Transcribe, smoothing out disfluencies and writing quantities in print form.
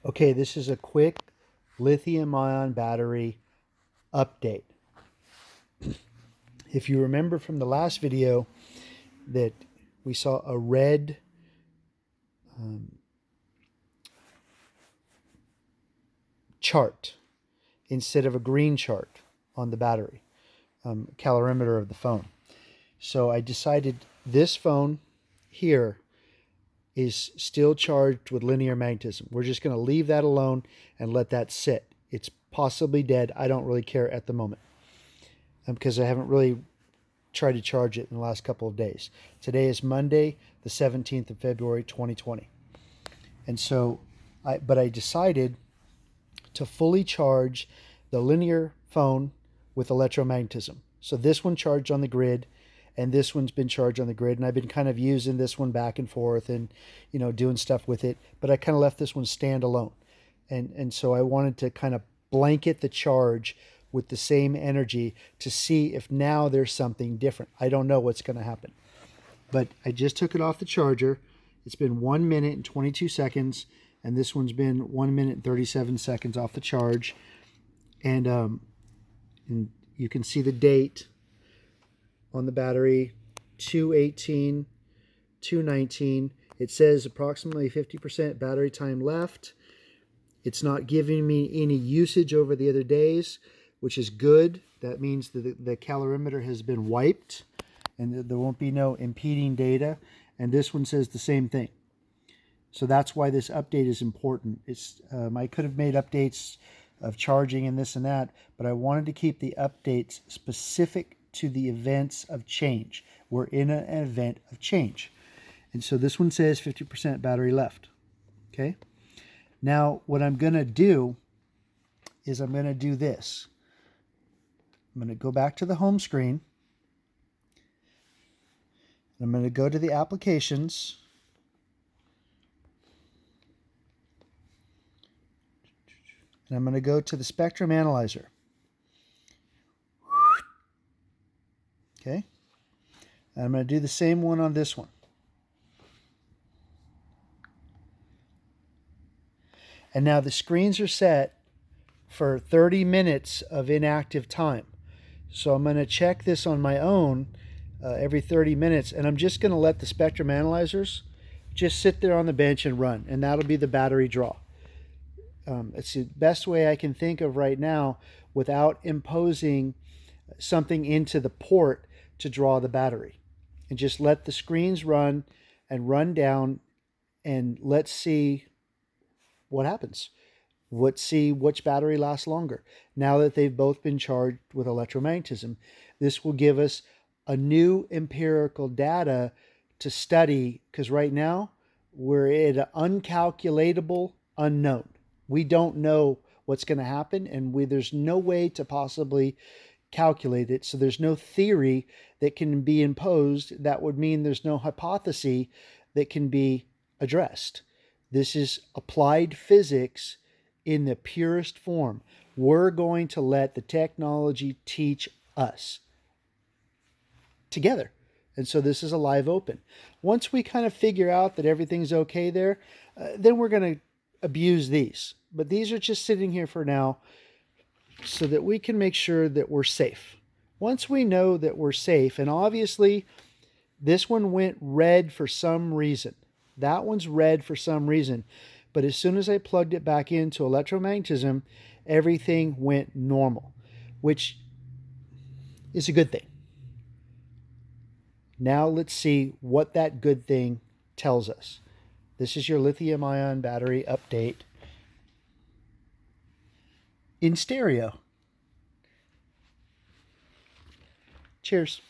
Okay, this is a quick lithium-ion battery update. If you remember from the last video that we saw a red chart instead of a green chart on the battery calorimeter of the phone. So I decided this phone here is still charged with linear magnetism. We're just going to leave that alone and let that sit. It's possibly dead. I don't really care at the moment because I haven't really tried to charge it in the last couple of days. Today is Monday, the 17th of February, 2020. And so, I decided to fully charge the linear phone with electromagnetism. So this one charged on the grid, and this one's been charged on the grid, and I've been kind of using this one back and forth and, doing stuff with it, but I kind of left this one stand alone. And so I wanted to kind of blanket the charge with the same energy to see if now there's something different. I don't know what's going to happen. But I just took it off the charger. It's been 1 minute and 22 seconds, and this one's been 1 minute and 37 seconds off the charge. And you can see the date on the battery, 2/18, 2/19. It says approximately 50% battery time left. It's not giving me any usage over the other days, which is good. That means that the calorimeter has been wiped and there won't be no impeding data. And this one says the same thing. So that's why this update is important. I could have made updates of charging and this and that, but I wanted to keep the updates specific to the events of change. We're in an event of change. And so this one says 50% battery left. Okay. Now what I'm going to do is I'm going to do this. I'm going to go back to the home screen. I'm going to go to the applications. And I'm going to go to the spectrum analyzer. Okay. And I'm going to do the same one on this one. And now the screens are set for 30 minutes of inactive time. So I'm going to check this on my own every 30 minutes. And I'm just going to let the spectrum analyzers just sit there on the bench and run. And that'll be the battery draw. It's the best way I can think of right now without imposing something into the port to draw the battery. And just let the screens run and run down, and let's see what happens. Let's see which battery lasts longer. Now that they've both been charged with electromagnetism, this will give us a new empirical data to study, because right now we're at an uncalculatable unknown. We don't know what's going to happen, and there's no way to possibly calculate it. So there's no theory that can be imposed. That would mean there's no hypothesis that can be addressed. This is applied physics in the purest form. We're going to let the technology teach us together. And so this is a live open. Once we kind of figure out that everything's okay there, then we're going to abuse these. But these are just sitting here for now so that we can make sure that we're safe. Once we know that we're safe, and obviously this one went red for some reason. That one's red for some reason. But as soon as I plugged it back into electromagnetism, everything went normal, which is a good thing. Now let's see what that good thing tells us. This is your lithium-ion battery update in stereo. Cheers.